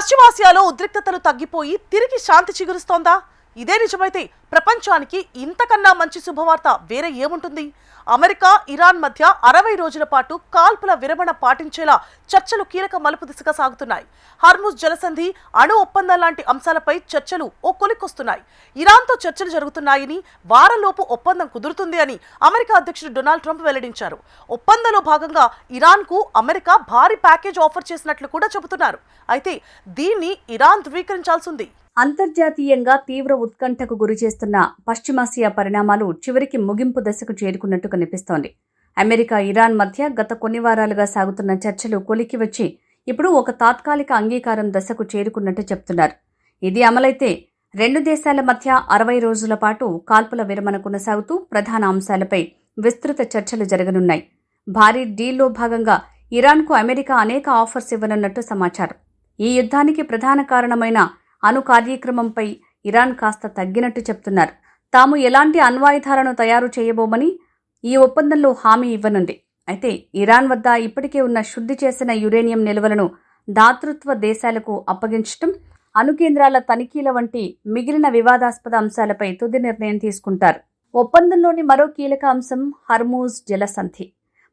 పశ్చిమాసియాలో ఉద్రిక్తతలు తగ్గిపోయి తిరిగి శాంతి చిగురుస్తోందా? ఇదే నిజమైతే ప్రపంచానికి ఇంతకన్నా మంచి శుభవార్త వేరే ఏముంటుంది? అమెరికా ఇరాన్ మధ్య 60 రోజుల పాటు కాల్పుల విరమణ పాటించేలా చర్చలు కీలక మలుపు దిశగా సాగుతున్నాయి. హార్ముజ్ జలసంధి, అణు ఒప్పందం లాంటి అంశాలపై చర్చలు ఓ కొలిక్కొస్తున్నాయి. ఇరాన్తో చర్చలు జరుగుతున్నాయని, వారంలోపు ఒప్పందం కుదురుతుంది అని అమెరికా అధ్యక్షుడు డొనాల్డ్ ట్రంప్ వెల్లడించారు. ఒప్పందంలో భాగంగా ఇరాన్కు అమెరికా భారీ ప్యాకేజ్ ఆఫర్ చేసినట్లు కూడా చెబుతున్నారు. అయితే దీన్ని ఇరాన్ ధృవీకరించాల్సింది. అంతర్జాతీయంగా తీవ్ర ఉత్కంఠకు గురిచేస్తున్న పశ్చిమాసియా పరిణామాలు చివరికి ముగింపు దశకు చేరుకున్నట్టు కనిపిస్తోంది. అమెరికా ఇరాన్ మధ్య గత కొన్ని వారాలుగా సాగుతున్న చర్చలు కొలికి వచ్చి ఇప్పుడు ఒక తాత్కాలిక అంగీకారం దశకు చేరుకున్నట్టు చెప్తున్నారు. ఇది అమలైతే రెండు దేశాల మధ్య 60 రోజుల పాటు కాల్పుల విరమణ కొనసాగుతూ ప్రధాన అంశాలపై విస్తృత చర్చలు జరగనున్నాయి. భారీ డీల్లో భాగంగా ఇరాన్కు అమెరికా అనేక ఆఫర్స్ ఇవ్వనున్నట్టు సమాచారం. ఈ యుద్ధానికి ప్రధాన కారణమైన అణు కార్యక్రమంపై ఇరాన్ కాస్త తగ్గినట్టు చెప్తున్నారు. తాము ఎలాంటి అణ్వాయుధాలను తయారు చేయబోమని ఈ ఒప్పందంలో హామీ ఇవ్వనుంది. అయితే ఇరాన్ వద్ద ఇప్పటికే ఉన్న శుద్ధి చేసిన యురేనియం నిల్వలను దాతృత్వ దేశాలకు అప్పగించడం, అణు కేంద్రాల తనిఖీల వంటి మిగిలిన వివాదాస్పద అంశాలపై తుది నిర్ణయం తీసుకుంటారు. ఒప్పందంలోని మరో కీలక అంశం హర్మూజ్ జలసంధి.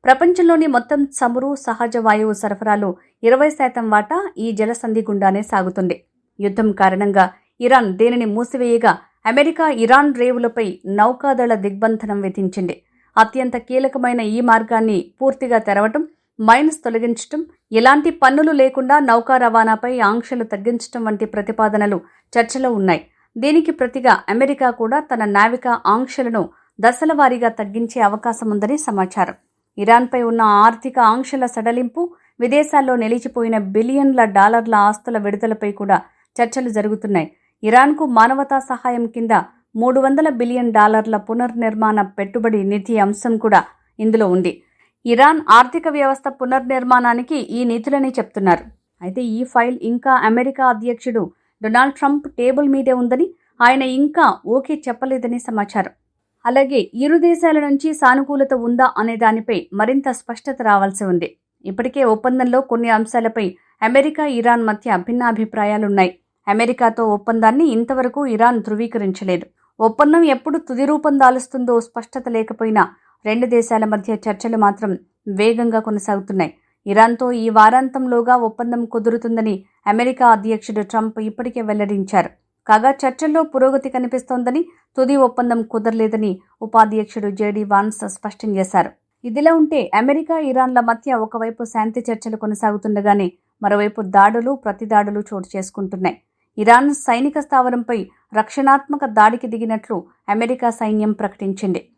ప్రపంచంలోని మొత్తం చమురు, సహజ వాయువు సరఫరాలో 20% వాటా ఈ జలసంధి గుండానే సాగుతుంది. యుద్ధం కారణంగా ఇరాన్ దీనిని మూసివేయగా అమెరికా ఇరాన్ రేవులపై నౌకాదళ దిగ్బంధనం విధించింది. అత్యంత కీలకమైన ఈ మార్గాన్ని పూర్తిగా తెరవటం, మైన్స్ తొలగించటం, ఎలాంటి పన్నులు లేకుండా నౌకా రవాణాపై ఆంక్షలు తగ్గించటం వంటి ప్రతిపాదనలు చర్చలో ఉన్నాయి. దీనికి ప్రతిగా అమెరికా కూడా తన నావికా ఆంక్షలను దశలవారీగా తగ్గించే అవకాశం ఉందని సమాచారం. ఇరాన్పై ఉన్న ఆర్థిక ఆంక్షల సడలింపు, విదేశాల్లో నిలిచిపోయిన బిలియన్ల డాలర్ల ఆస్తుల విడుదలపై కూడా చర్చలు జరుగుతున్నాయి. ఇరాన్కు మానవతా సహాయం కింద $300 బిలియన్ పునర్నిర్మాణ పెట్టుబడి నిధి అంశం కూడా ఇందులో ఉంది. ఇరాన్ ఆర్థిక వ్యవస్థ పునర్నిర్మాణానికి ఈ నిధులని చెప్తున్నారు. అయితే ఈ ఫైల్ ఇంకా అమెరికా అధ్యక్షుడు డొనాల్డ్ ట్రంప్ టేబుల్ మీదే ఉందని, ఆయన ఇంకా ఓకే చెప్పలేదని సమాచారం. అలాగే ఇరు దేశాల నుంచి సానుకూలత ఉందా అనే దానిపై మరింత స్పష్టత రావాల్సి ఉంది. ఇప్పటికే ఒప్పందంలో కొన్ని అంశాలపై అమెరికా ఇరాన్ మధ్య భిన్నాభిప్రాయాలున్నాయి. అమెరికాతో ఒప్పందాన్ని ఇంతవరకు ఇరాన్ ధృవీకరించలేదు. ఒప్పందం ఎప్పుడు తుది రూపం దాలుస్తుందో స్పష్టత లేకపోయినా రెండు దేశాల మధ్య చర్చలు మాత్రం వేగంగా కొనసాగుతున్నాయి. ఇరాన్తో ఈ వారాంతంలోగా ఒప్పందం కుదురుతుందని అమెరికా అధ్యక్షుడు ట్రంప్ ఇప్పటికే వెల్లడించారు. కాగా చర్చల్లో పురోగతి కనిపిస్తోందని, తుది ఒప్పందం కుదరలేదని ఉపాధ్యక్షుడు జేడీ వాన్స్ స్పష్టం చేశారు. ఇదిలా ఉంటే అమెరికా ఇరాన్ల మధ్య ఒకవైపు శాంతి చర్చలు కొనసాగుతుండగానే మరోవైపు దాడులు, ప్రతిదాడులు చోటు చేసుకుంటున్నాయి. ఇరాన్ సైనిక స్థావరంపై రక్షణాత్మక దాడికి దిగినట్లు అమెరికా సైన్యం ప్రకటించింది.